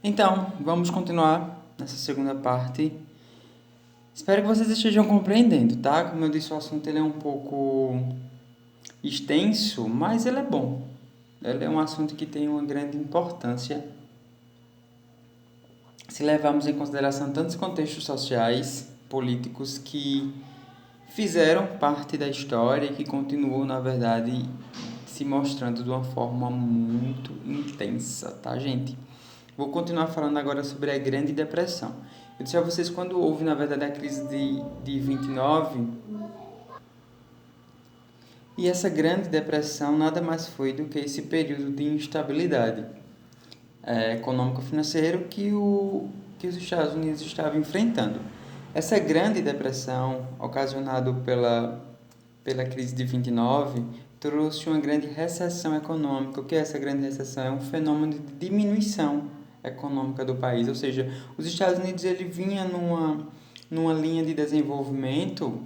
Então, vamos continuar nessa segunda parte. Espero que vocês estejam compreendendo, tá? Como eu disse, o assunto ele é um pouco extenso, mas ele é bom. Ele é um assunto que tem uma grande importância se levarmos em consideração tantos contextos sociais, políticos que fizeram parte da história e que continuam, na verdade, se mostrando de uma forma muito intensa, tá, gente? Vou continuar falando agora sobre a Grande Depressão. Eu disse a vocês quando houve, na verdade, a crise de 29, e essa Grande Depressão nada mais foi do que esse período de instabilidade econômico-financeiro que os Estados Unidos estavam enfrentando. Essa Grande Depressão, ocasionada pela crise de 29, trouxe uma grande recessão econômica. O que é essa grande recessão? É um fenômeno de diminuição econômica do país, ou seja, os Estados Unidos ele vinha numa linha de desenvolvimento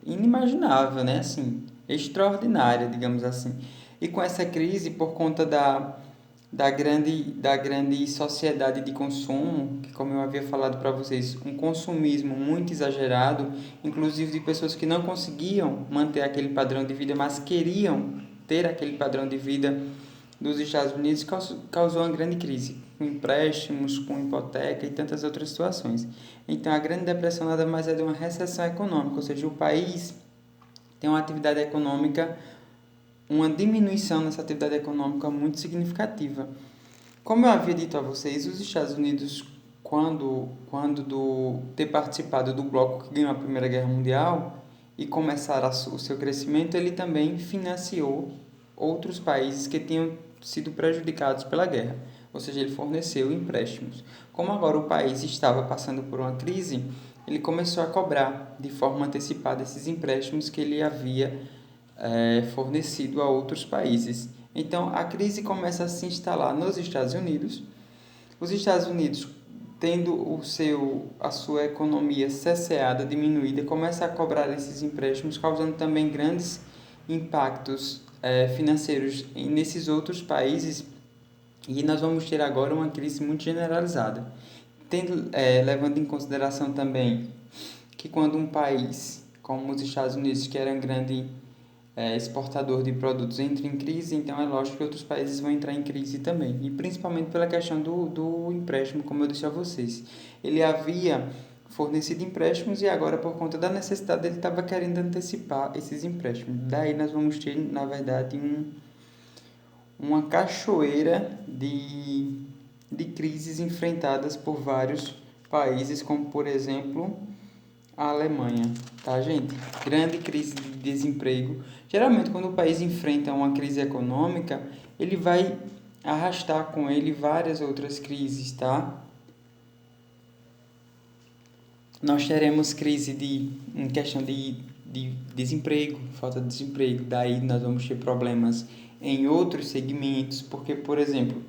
inimaginável, né? Assim, extraordinária, digamos assim. E com essa crise, por conta da grande sociedade de consumo, que como eu havia falado para vocês, um consumismo muito exagerado, inclusive de pessoas que não conseguiam manter aquele padrão de vida, mas queriam ter aquele padrão de vida dos Estados Unidos, causou uma grande crise, com empréstimos, com hipoteca e tantas outras situações. Então, a Grande Depressão nada mais é de uma recessão econômica, ou seja, o país tem uma atividade econômica, uma diminuição nessa atividade econômica muito significativa. Como eu havia dito a vocês, os Estados Unidos, quando ter participado do bloco que ganhou a Primeira Guerra Mundial e começar o seu crescimento, ele também financiou outros países que tinham sido prejudicados pela guerra, ou seja, ele forneceu empréstimos. Como agora o país estava passando por uma crise, ele começou a cobrar de forma antecipada esses empréstimos que ele havia fornecido a outros países. Então, a crise começa a se instalar nos Estados Unidos. Os Estados Unidos, tendo a sua economia cesseada, diminuída, começa a cobrar esses empréstimos, causando também grandes impactos financeiros nesses outros países. E nós vamos ter agora uma crise muito generalizada. Levando em consideração também que quando um país como os Estados Unidos, que era um grande exportador de produtos, entra em crise, então é lógico que outros países vão entrar em crise também. E principalmente pela questão do empréstimo, como eu disse a vocês. Ele havia fornecido empréstimos e agora, por conta da necessidade, ele estava querendo antecipar esses empréstimos. Daí nós vamos ter, na verdade, uma cachoeira de crises enfrentadas por vários países, como por exemplo a Alemanha, tá, gente? Grande crise de desemprego. Geralmente, quando o país enfrenta uma crise econômica, ele vai arrastar com ele várias outras crises, tá? Nós teremos crise em questão de desemprego, falta de desemprego. Daí nós vamos ter problemas em outros segmentos, porque, por exemplo,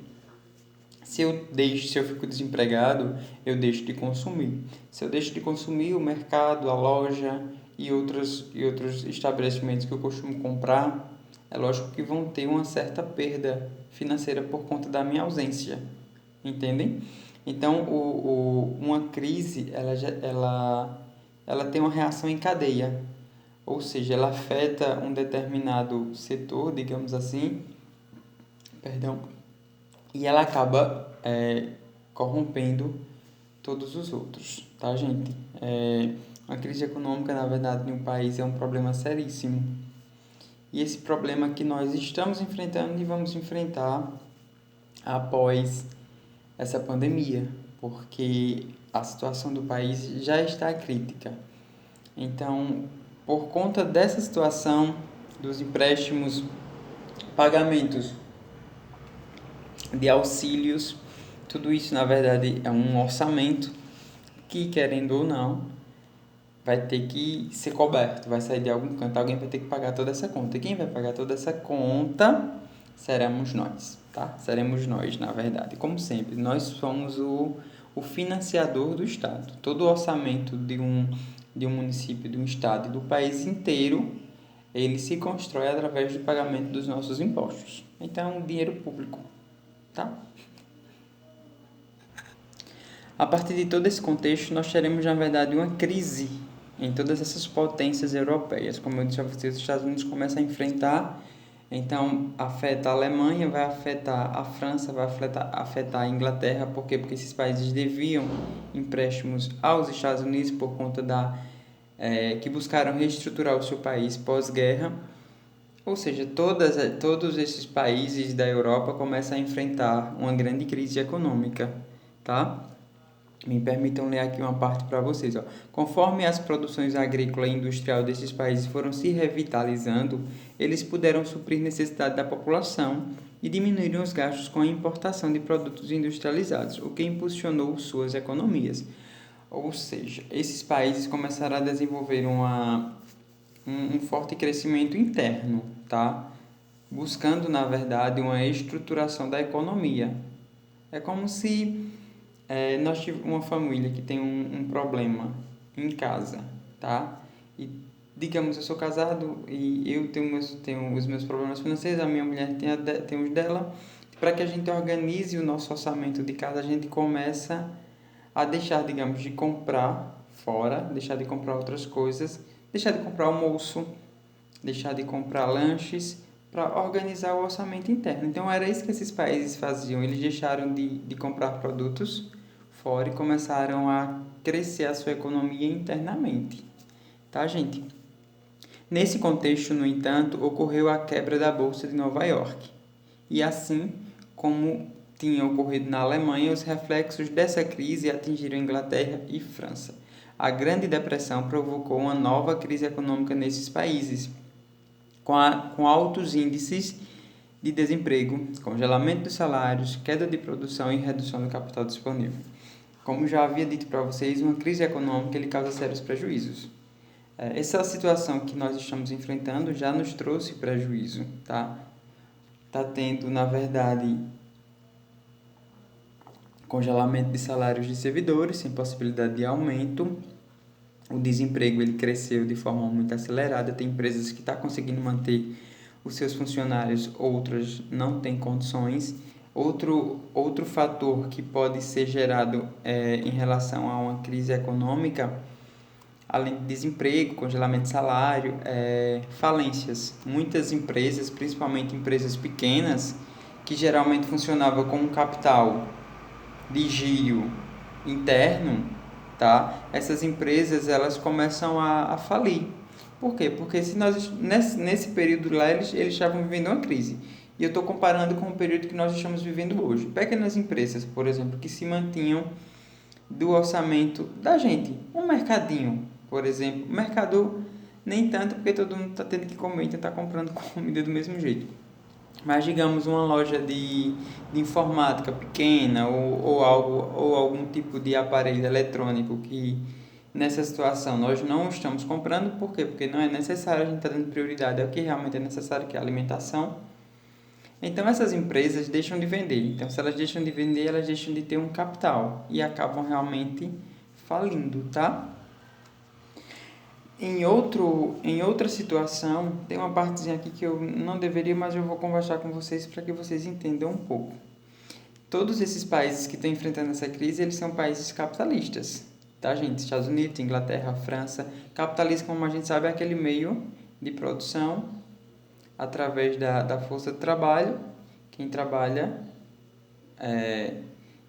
se eu fico desempregado, eu deixo de consumir. Se eu deixo de consumir, o mercado, a loja e outros estabelecimentos que eu costumo comprar, é lógico que vão ter uma certa perda financeira por conta da minha ausência. Entendem? Então, uma crise, ela tem uma reação em cadeia. Ou seja, ela afeta um determinado setor, digamos assim, perdão, e ela acaba corrompendo todos os outros, tá, gente? A crise econômica, na verdade, em um país é um problema seríssimo. E esse problema que nós estamos enfrentando e vamos enfrentar após essa pandemia, porque a situação do país já está crítica. Então, por conta dessa situação dos empréstimos, pagamentos de auxílios, tudo isso na verdade é um orçamento que, querendo ou não, vai ter que ser coberto, vai sair de algum canto, alguém vai ter que pagar toda essa conta. E quem vai pagar toda essa conta seremos nós, tá? Seremos nós, na verdade. Como sempre, nós somos o financiador do Estado. Todo o orçamento de um município, de um estado e do país inteiro, ele se constrói através do pagamento dos nossos impostos. Então, dinheiro público, tá? A partir de todo esse contexto, nós teremos, na verdade, uma crise em todas essas potências europeias. Como eu disse a vocês, os Estados Unidos começam a enfrentar, então afeta a Alemanha, vai afetar a França, vai afetar a Inglaterra. Por quê? Porque esses países deviam empréstimos aos Estados Unidos por conta que buscaram reestruturar o seu país pós-guerra. Ou seja, todos esses países da Europa começam a enfrentar uma grande crise econômica, tá? Me permitam ler aqui uma parte para vocês. Ó. Conforme as produções agrícola e industrial desses países foram se revitalizando, eles puderam suprir necessidade da população e diminuíram os gastos com a importação de produtos industrializados, o que impulsionou suas economias. Ou seja, esses países começaram a desenvolver um forte crescimento interno, tá? Buscando, na verdade, uma estruturação da economia. É como se nós tivemos uma família que tem um problema em casa, tá? E, digamos, eu sou casado e eu tenho os meus problemas financeiros, a minha mulher tem os dela. Para que a gente organize o nosso orçamento de casa, a gente começa a deixar, digamos, de comprar fora, deixar de comprar outras coisas, deixar de comprar almoço, deixar de comprar lanches, para organizar o orçamento interno. Então, era isso que esses países faziam. Eles deixaram de comprar produtos fora e começaram a crescer a sua economia internamente. Tá, gente? Nesse contexto, no entanto, ocorreu a quebra da Bolsa de Nova York. E assim como tinha ocorrido na Alemanha, os reflexos dessa crise atingiram Inglaterra e França. A Grande Depressão provocou uma nova crise econômica nesses países, com altos índices de desemprego, congelamento dos salários, queda de produção e redução do capital disponível. Como já havia dito para vocês, uma crise econômica ele causa sérios prejuízos. Essa situação que nós estamos enfrentando já nos trouxe prejuízo, tá? Tá tendo, na verdade, congelamento de salários de servidores, sem possibilidade de aumento. O desemprego ele cresceu de forma muito acelerada. Tem empresas que estão conseguindo manter os seus funcionários, outras não têm condições. Outro fator que pode ser gerado em relação a uma crise econômica, além de desemprego, congelamento de salário, falências. Muitas empresas, principalmente empresas pequenas, que geralmente funcionavam com um capital de giro interno, tá? Essas empresas elas começam a falir. Por quê? Porque se nós nesse período lá eles estavam vivendo uma crise. E eu estou comparando com o período que nós estamos vivendo hoje. Pequenas empresas, por exemplo, que se mantinham do orçamento da gente. Um mercadinho, por exemplo. O mercado nem tanto, porque todo mundo está tendo que comer, então está comprando comida do mesmo jeito. Mas digamos uma loja de informática pequena ou algum tipo de aparelho eletrônico que nessa situação nós não estamos comprando. Por quê? Porque não é necessário, a gente está dando prioridade ao que realmente é necessário, que é a alimentação. Então essas empresas deixam de vender. Então se elas deixam de vender, elas deixam de ter um capital e acabam realmente falindo, tá? Em outra situação, tem uma partezinha aqui que eu não deveria, mas eu vou conversar com vocês para que vocês entendam um pouco. Todos esses países que estão enfrentando essa crise, eles são países capitalistas, tá, gente? Estados Unidos, Inglaterra, França. Capitalismo, como a gente sabe, é aquele meio de produção através da força de trabalho. Quem trabalha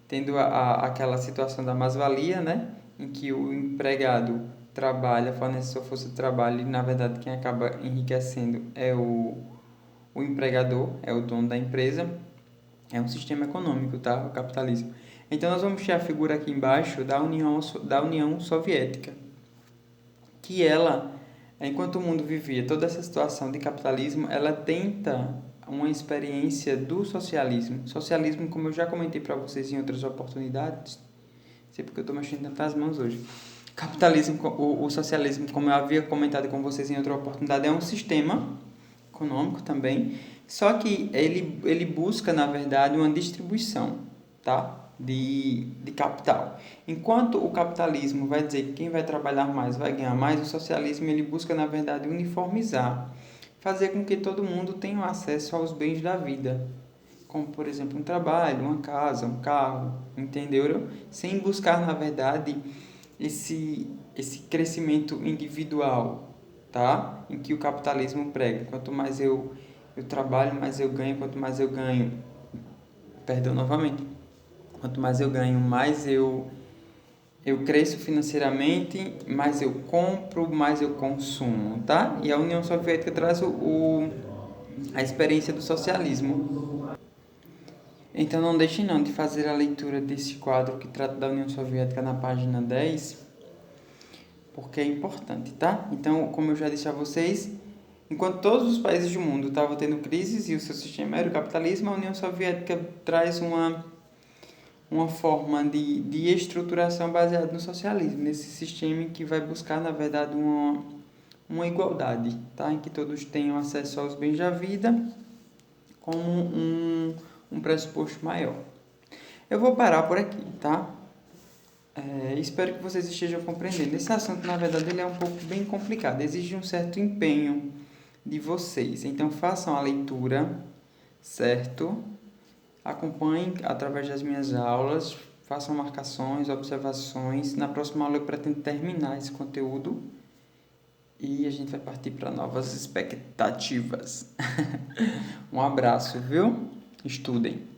tendo aquela situação da mais-valia, né? Em que o empregado trabalha, fornece sua força de trabalho e, na verdade, quem acaba enriquecendo é o empregador, é o dono da empresa. É um sistema econômico, tá? O capitalismo. Então, nós vamos ter a figura aqui embaixo da União Soviética, que ela, enquanto o mundo vivia toda essa situação de capitalismo, ela tenta uma experiência do socialismo. Socialismo, como eu já comentei para vocês em outras oportunidades, não sei porque eu estou mexendo tantas mãos hoje. Capitalismo, o socialismo, como eu havia comentado com vocês em outra oportunidade, é um sistema econômico também, só que ele busca, na verdade, uma distribuição, tá? de capital. Enquanto o capitalismo vai dizer que quem vai trabalhar mais vai ganhar mais, o socialismo ele busca, na verdade, uniformizar, fazer com que todo mundo tenha acesso aos bens da vida. como por exemplo um trabalho, uma casa, um carro, entenderam? Sem buscar, na verdade, esse crescimento individual, tá? Em que o capitalismo prega. Quanto mais eu trabalho, mais eu ganho, quanto mais eu ganho, perdão novamente, quanto mais eu ganho, mais eu cresço financeiramente, mais eu compro, mais eu consumo, tá? E a União Soviética traz a experiência do socialismo. Então não deixe não de fazer a leitura desse quadro que trata da União Soviética na página 10, porque é importante, tá? Então, como eu já disse a vocês, enquanto todos os países do mundo estavam tendo crises e o seu sistema era o capitalismo, a União Soviética traz uma forma de estruturação baseada no socialismo, nesse sistema que vai buscar, na verdade, uma igualdade, tá? Em que todos tenham acesso aos bens da vida como um pressuposto maior. Eu vou parar por aqui, tá? Espero que vocês estejam compreendendo. Esse assunto, na verdade, ele é um pouco bem complicado, exige um certo empenho de vocês. Então, façam a leitura, certo? Acompanhem através das minhas aulas, façam marcações, observações. Na próxima aula eu pretendo terminar esse conteúdo e a gente vai partir para novas expectativas. Um abraço, viu? Estudem.